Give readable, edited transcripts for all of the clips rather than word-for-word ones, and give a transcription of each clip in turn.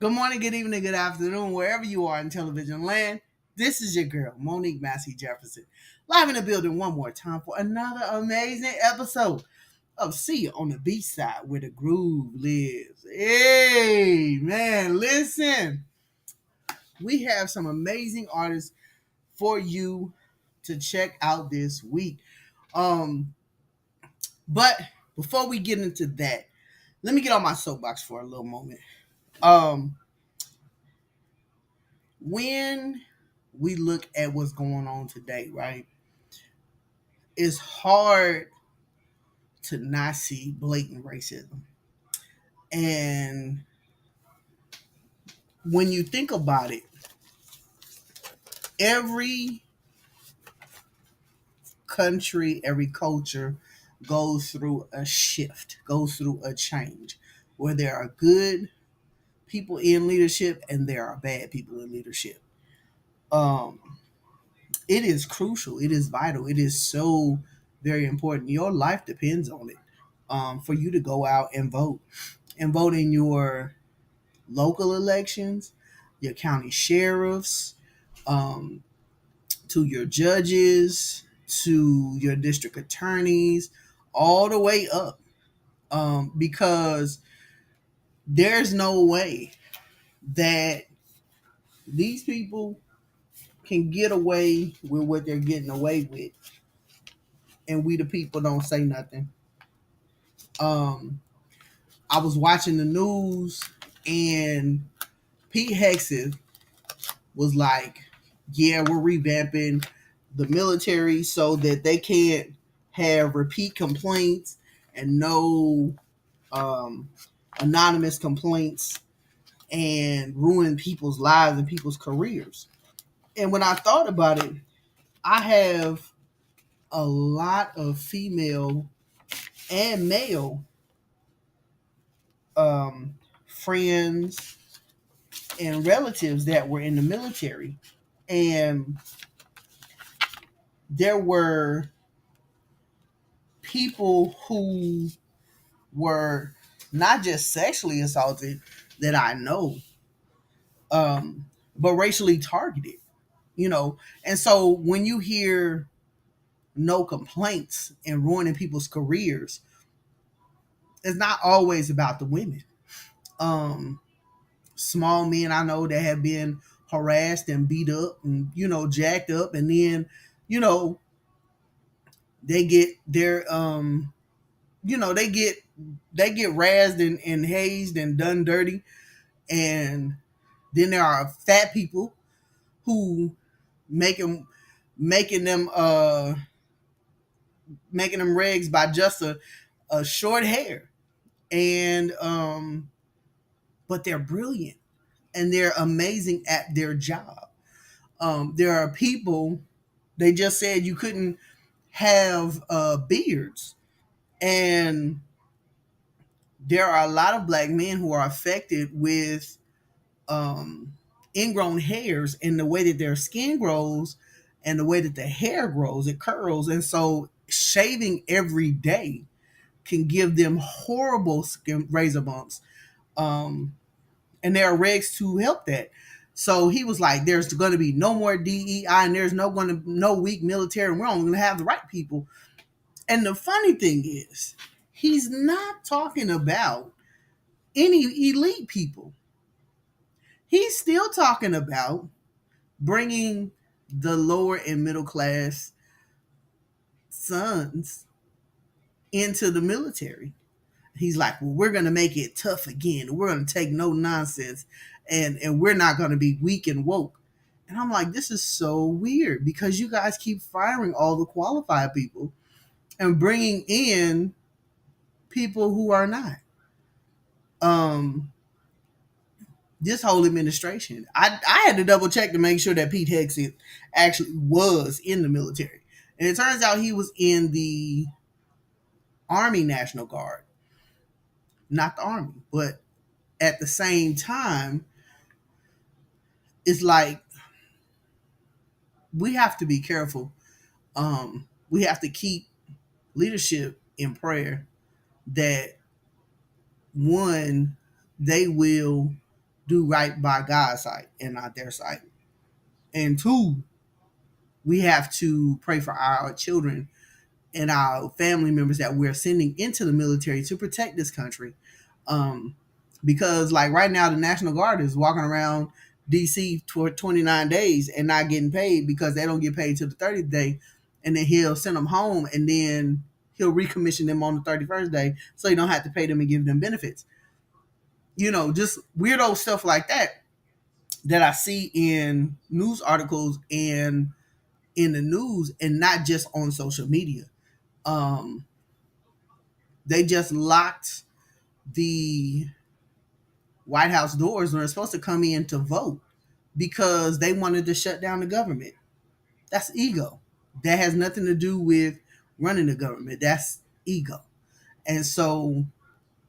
Good morning, good evening, good afternoon, wherever you are in television land. This is your girl, Monique Massey Jefferson, live in the building one more time for another amazing episode of See You on the Beach Side where the groove lives. Hey, man, listen, we have some amazing artists for you to check out this week. Um, but before we get into that, let me get on my soapbox for a little moment. Um, when we look at what's going on today, right? It's hard to not see blatant racism. And when you think about it, every country, every culture goes through a shift, goes through a change where there are good people in leadership and there are bad people in leadership. Um, it is crucial. It is vital. It is so very important. Your life depends on it. For you to go out and vote in your local elections, your county sheriffs, um, to your judges, to your district attorneys, all the way up. Because there's no way that these people can get away with what they're getting away with, and we the people don't say nothing. Um, I was watching the news, and Pete Hegseth was like, yeah, we're revamping the military so that they can't have repeat complaints and no um, anonymous complaints and ruin people's lives and people's careers. And when I thought about it, I have a lot of female and male um, friends and relatives that were in the military. And there were people who were not just sexually assaulted that I know, but racially targeted, you know. And so when you hear no complaints and ruining people's careers, it's not always about the women. Um, Small men I know that have been harassed and beat up and, jacked up, and then, you know, they get their they get razzed and hazed and done dirty. And then there are fat people who making making them making them regs by just a short hair. And but they're brilliant and they're amazing at their job. There are people, they just said you couldn't have beards. And there are a lot of black men who are affected with um, ingrown hairs, and the way that their skin grows and the way that the hair grows, it curls. And so shaving every day can give them horrible skin razor bumps. Um, and there are regs to help that. So he was like, there's going to be no more DEI, and there's no weak military, and we're only going to have the right people. And the funny thing is, he's not talking about any elite people. He's still talking about bringing the lower and middle class sons into the military. He's like, well, we're going to make it tough again. We're going to take no nonsense, and we're not going to be weak and woke. And I'm like, this is so weird because you guys keep firing all the qualified people and bringing in people who are not. Um, this whole administration, I had to double check to make sure that Pete Hegseth actually was in the military. And it turns out he was in the Army National Guard, not the Army. But at the same time, it's like we have to be careful. We have to keep leadership in prayer that, one, they will do right by God's sight and not their sight. And two, we have to pray for our children and our family members that we're sending into the military to protect this country. Um, because like right now, the National Guard is walking around DC for 29 days and not getting paid because they don't get paid till the 30th day, and then he'll send them home and then he'll recommission them on the 31st day so you don't have to pay them and give them benefits. Just weirdo stuff like that that I see in news articles and in the news and not just on social media. Um, they just locked the White House doors when they're supposed to come in to vote because they wanted to shut down the government. That's ego. That has nothing to do with running the government. That's ego. And so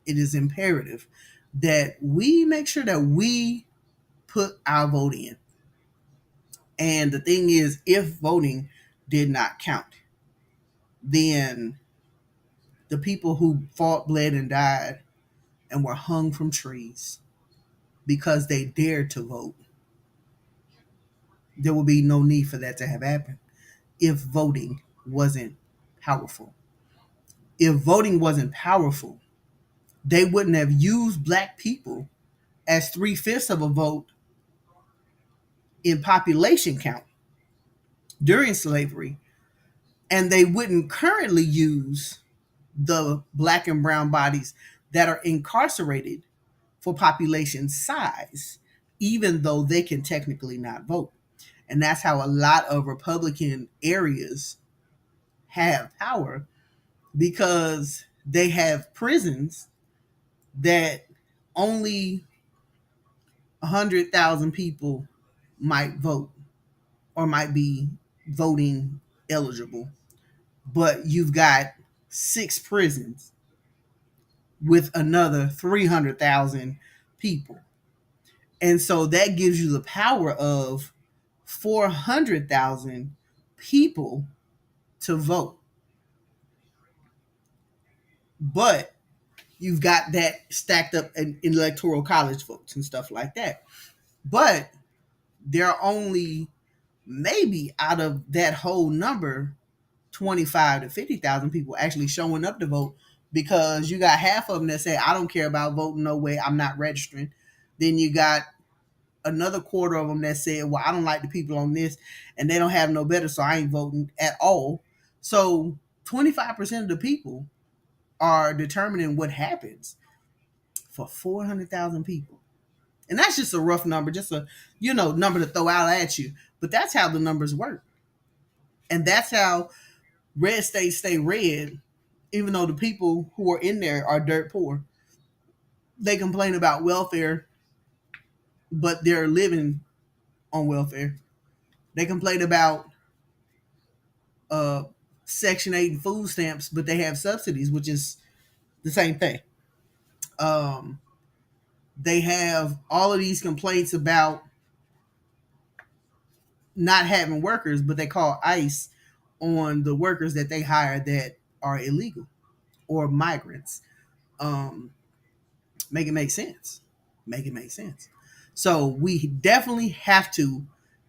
it is imperative that we make sure that we put our vote in. And the thing is, if voting did not count, then the people who fought, bled, and died and were hung from trees because they dared to vote, there will be no need for that to have happened if voting wasn't powerful. If voting wasn't powerful, they wouldn't have used black people as 3/5 of a vote in population count during slavery, and they wouldn't currently use the black and brown bodies that are incarcerated for population size, even though they can technically not vote. And that's how a lot of Republican areas have power because they have prisons that only 100,000 people might vote or might be voting eligible. But you've got six prisons with another 300,000 people. And so that gives you the power of 400,000 people to vote. But you've got that stacked up in electoral college votes and stuff like that. But there are only maybe out of that whole number 25 to 50,000 people actually showing up to vote because you got half of them that say, I don't care about voting, no way, I'm not registering. Then you got another quarter of them that said, well, I don't like the people on this and they don't have no better, so I ain't voting at all. So 25% of the people are determining what happens for 400,000 people. And that's just a rough number, just a number to throw out at you. But that's how the numbers work. And that's how red states stay red, even though the people who are in there are dirt poor. They complain about welfare, but they're living on welfare. They complain about uh, Section 8 and food stamps, but they have subsidies, which is the same thing. Um, they have all of these complaints about not having workers, but they call ICE on the workers that they hire that are illegal or migrants. Um, make it make sense. Make it make sense. So we definitely have to,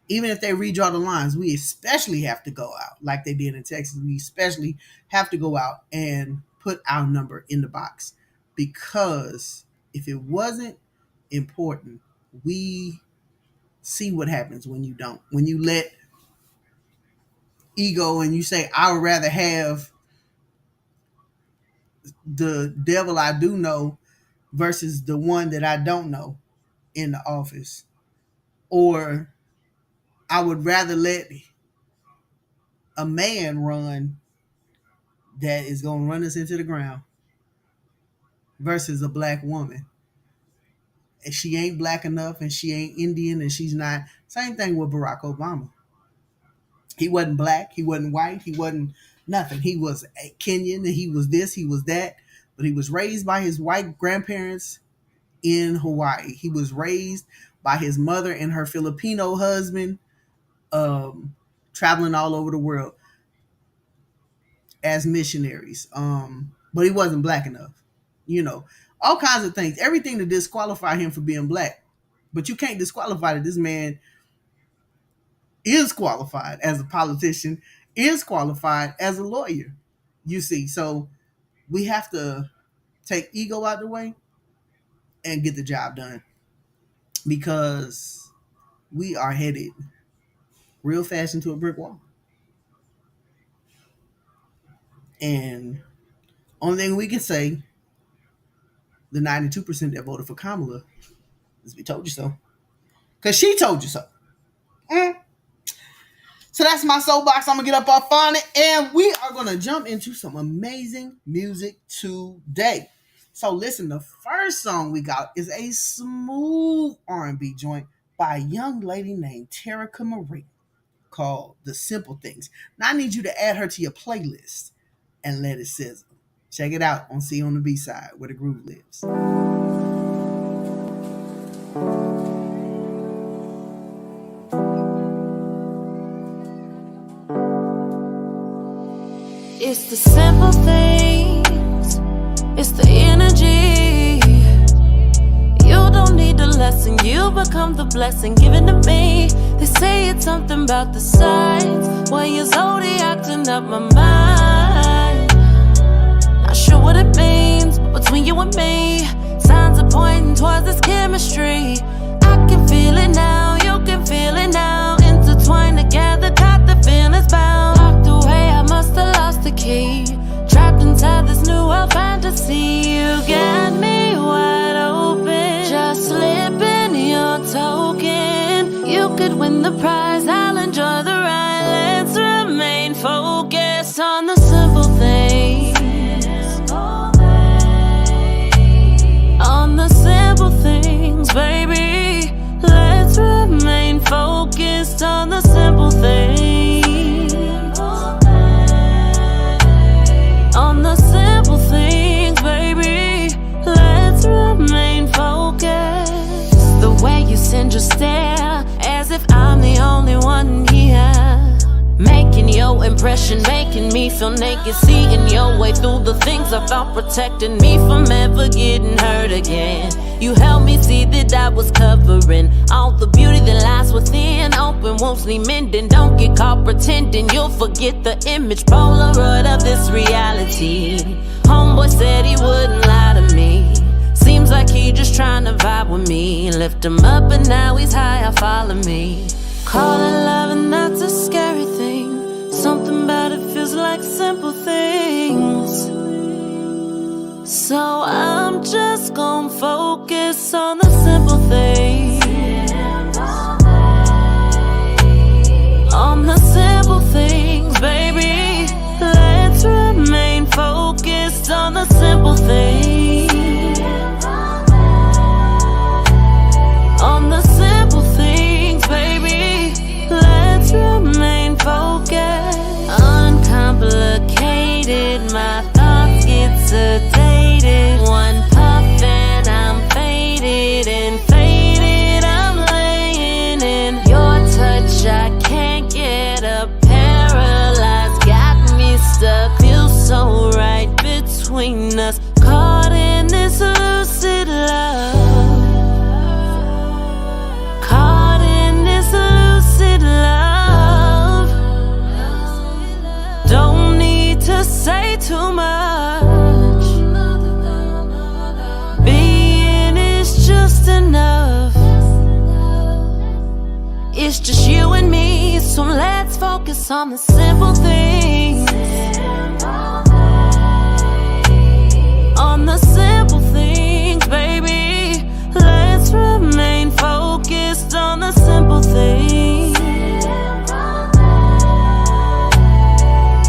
even if they redraw the lines, we especially have to go out like they did in Texas. We especially have to go out and put our number in the box because if it wasn't important, we see what happens when you don't. When you let ego and you say, I would rather have the devil I do know versus the one that I don't know in the office. Or I would rather let a man run that is going to run us into the ground versus a black woman. And she ain't black enough and she ain't Indian and she's not. Same thing with Barack Obama. He wasn't black, he wasn't white, he wasn't nothing. He was a Kenyan and he was this, he was that. But he was raised by his white grandparents in Hawaii. He was raised by his mother and her Filipino husband, traveling all over the world as missionaries. But he wasn't black enough. All kinds of things. Everything to disqualify him for being black. But you can't disqualify that this man is qualified as a politician, is qualified as a lawyer. You see, so we have to take ego out the way and get the job done because we are headed real fast into a brick wall. And only thing we can say, the 92% that voted for Kamala is we told you so. Because she told you so. Mm. So that's my soapbox. I'm going to get up off on it. And we are going to jump into some amazing music today. So listen, the first song we got is a smooth R&B joint by a young lady named Terica Marie called The Simple Things. Now I need you to add her to your playlist and let it sizzle. Check it out on C on the B side where the groove lives. It's the simple things, it's the energy. You don't need the lesson, you become the blessing given to me. They say it's something about the signs, why your zodiacting up my mind. Not sure what it means, but between you and me, signs are pointing towards this chemistry. I can feel it now, you can feel it now. Intertwined together, got the feelings bound. Locked away, I must have lost the key. Trapped inside this new world fantasy. You got me wide open, just slipping your token. You could win the prize, I'll enjoy the ride. Let's remain focused on the simple things. On the simple things, baby. Let's remain focused on the simple things. On the simple things, baby. Let's remain focused. The way you send your stare, as if I'm the only one here. Making your impression, making me feel naked. Seeing your way through the things I thought protecting me from ever getting hurt again. You helped me see that I was covering all the beauty that lies within. Open wounds need mending, don't get caught pretending. You'll forget the image Polaroid of this reality. Homeboy said he wouldn't lie to me. Seems like he just trying to vibe with me. Lift him up and now he's high, follow me. Call it love and that's a scary thing. Something about it feels like simple things. So I'm just gonna focus on the simple things. On the simple things, baby. Let's remain focused on the simple things. On the simple things, baby. Let's remain focused. Uncomplicated, my thoughts get sedated. One puff and I'm faded, and faded I'm laying in your touch. I can't get up, paralyzed, got me stuck. Feels so right between us, caught in this lucid love. Caught in this lucid love. Don't need to say too much. Being is just enough. It's just you and me, so let's focus on the simple things. On the simple things, baby. Let's remain focused on the simple things.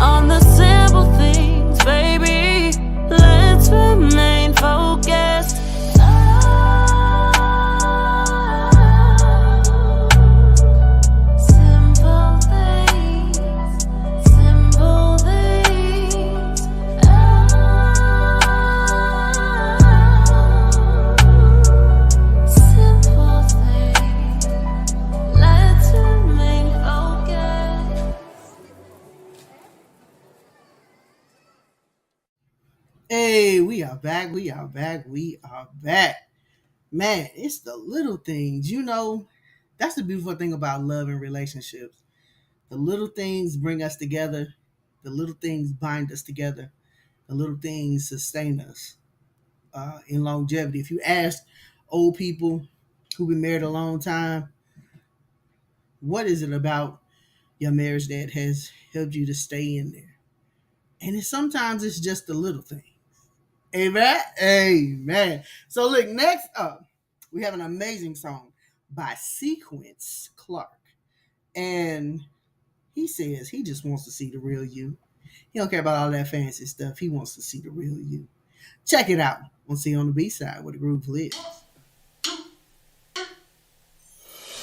On the simple things, baby. Let's remain focused. Simple things, simple things. Simple things. Let's remain focused. Hey, we are back. We are back. We are back. Man, it's the little things. That's the beautiful thing about love and relationships. The little things bring us together. The little things bind us together. The little things sustain us in longevity. If you ask old people who've been married a long time, what is it about your marriage that has helped you to stay in there? And sometimes it's just the little thing. Amen. Amen. So look, next up, we have an amazing song by Sequence Clark. And he says he just wants to see the real you. He don't care about all that fancy stuff. He wants to see the real you. Check it out on See on the B side where the groove lives.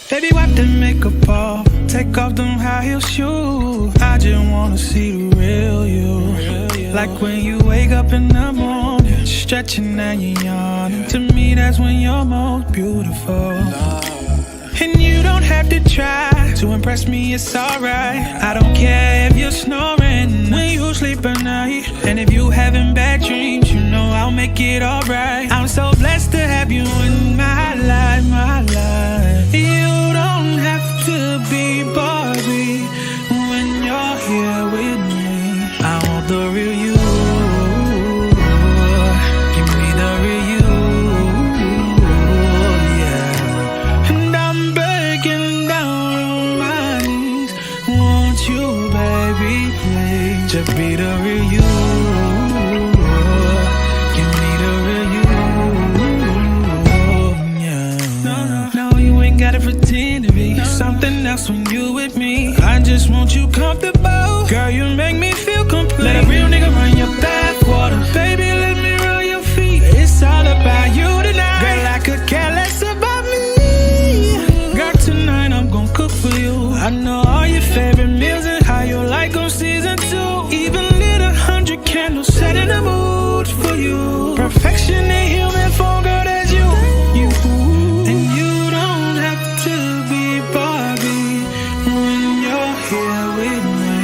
Baby, wipe the makeup off, take off them high heel shoes. I just wanna see the real you. Like when you wake up in the morning, stretching and you're yawning. To me, that's when you're most beautiful. And you don't have to try to impress me, it's alright. I don't care if you're snoring when you sleep at night. And if you having bad dreams, you know I'll make it alright. I'm so blessed to have you in my life, my life. You don't have to be Barbie when you're here with me. I want the real you. Give me the real you, yeah. And I'm begging down on my knees. Won't you, baby, please just be the real you. Give me the real you, yeah. No, you ain't gotta pretend to be something else when you with me. I just want you comfortable. Girl, you make me feel complete. Let a real nigga run your bathwater. Baby, let me roll your feet. It's all about you tonight. Girl, I could care less about me. Girl, tonight I'm gon' cook for you. I know all your favorite meals and how you like them season 2. Even lit 100 candles, setting the mood for you. Perfection ain't human form, girl, that's you. And you don't have to be Barbie when you're here with me.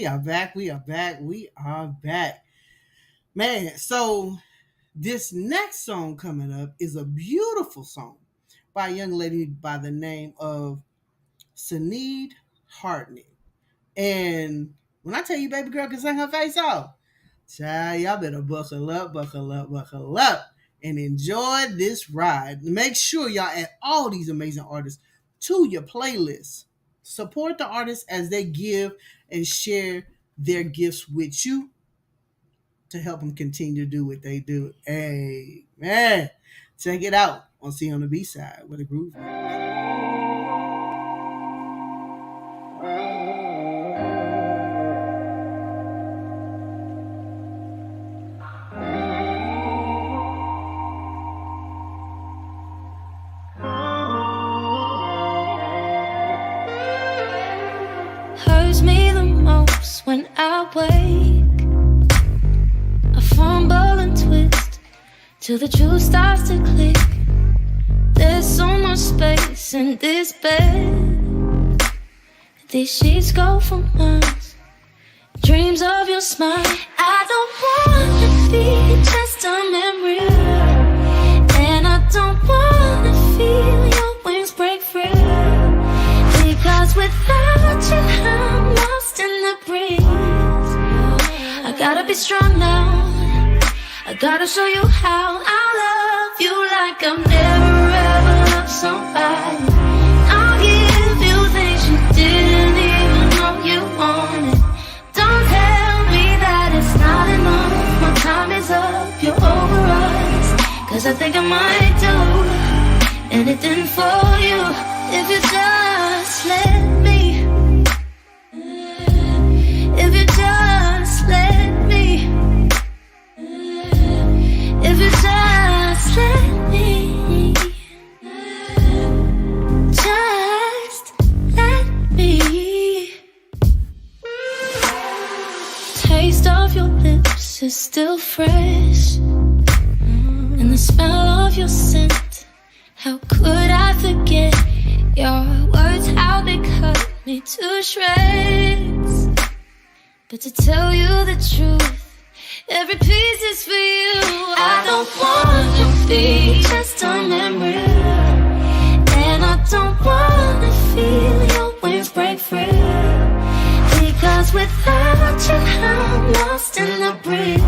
are back. We are back. We are back. Man, so this next song coming up is a beautiful song by a young lady by the name of Sinead Harnett. And when I tell you baby girl can sing her face off, child, y'all better buckle up, buckle up, buckle up, and enjoy this ride. Make sure y'all add all these amazing artists to your playlist. Support the artists as they give and share their gifts with you to help them continue to do what they do. Hey, man, check it out on See on the B side with the groove. Hurts me the most when I wake. I fumble and twist till the truth starts to click. There's so much space in this bed. These sheets go for miles. Dreams of your smile. I don't wanna be just a memory, and I don't wanna feel your wings break free. Because without you, I'm lost in the breeze. I gotta be strong now. I gotta show you how I love you like I've never ever loved somebody. I'll give you things you didn't even know you wanted. Don't tell me that it's not enough. My time is up, you're over us. Cause I think I might do anything for you if you just let me. If you just let me. If you just let me. Just let me. Taste of your lips is still fresh, and the smell of your scent. How could I forget your words? How they cut me to shreds. But to tell you the truth, every piece is for you. I don't wanna be just a memory, and I don't wanna feel your wings break free. Because without you, I'm lost in the breeze.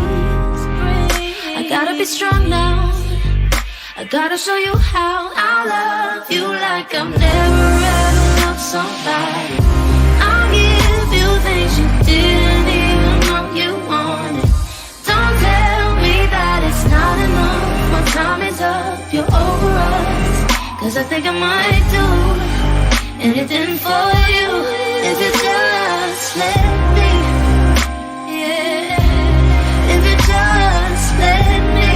I gotta be strong now. I gotta show you how I love you like I've never ever loved somebody. I'll give you things you didn't even know you wanted. Don't tell me that it's not enough. My time is up, you're over us. Cause I think I might do anything for you if you just let me. Yeah, if you just let me.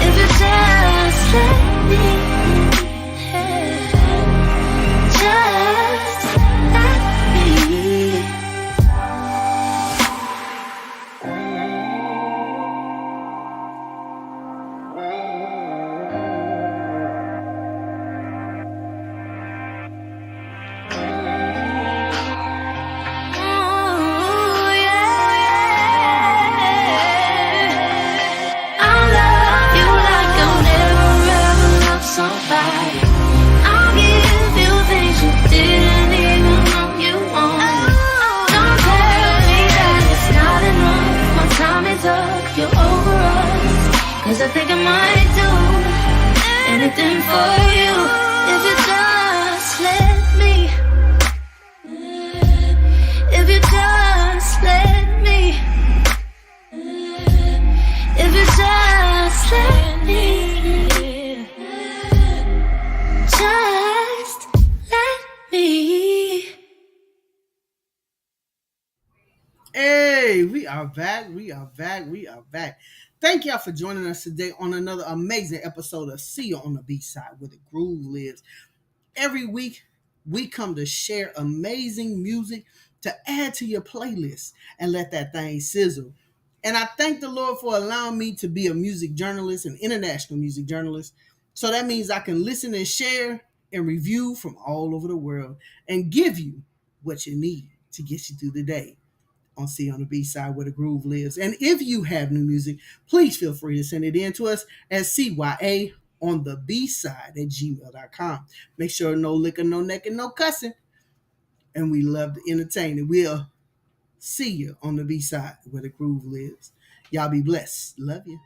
If you just let me. Just let me. Oh, yeah. I'll love you like I'll never ever love somebody. I'll give you things you didn't even know you wanted. Don't tell me that it's not enough. My time is up, you're over us. Cause I think I might do anything for you if you just let me. If you just let me. If you just let me. Just let me. Hey, we are back. We are back. We are back. Thank y'all for joining us today on another amazing episode of See You on the B Side where the groove lives. Every week, we come to share amazing music to add to your playlist and let that thing sizzle. And I thank the Lord for allowing me to be a music journalist, an international music journalist. So that means I can listen and share and review from all over the world and give you what you need to get you through the day on C on the B side where the groove lives. And if you have new music, please feel free to send it in to us at CYA on the B side at gmail.com. Make sure no liquor, no necking, no cussing. And we love to entertain it. We'll see you on the B side where the groove lives. Y'all be blessed. Love you.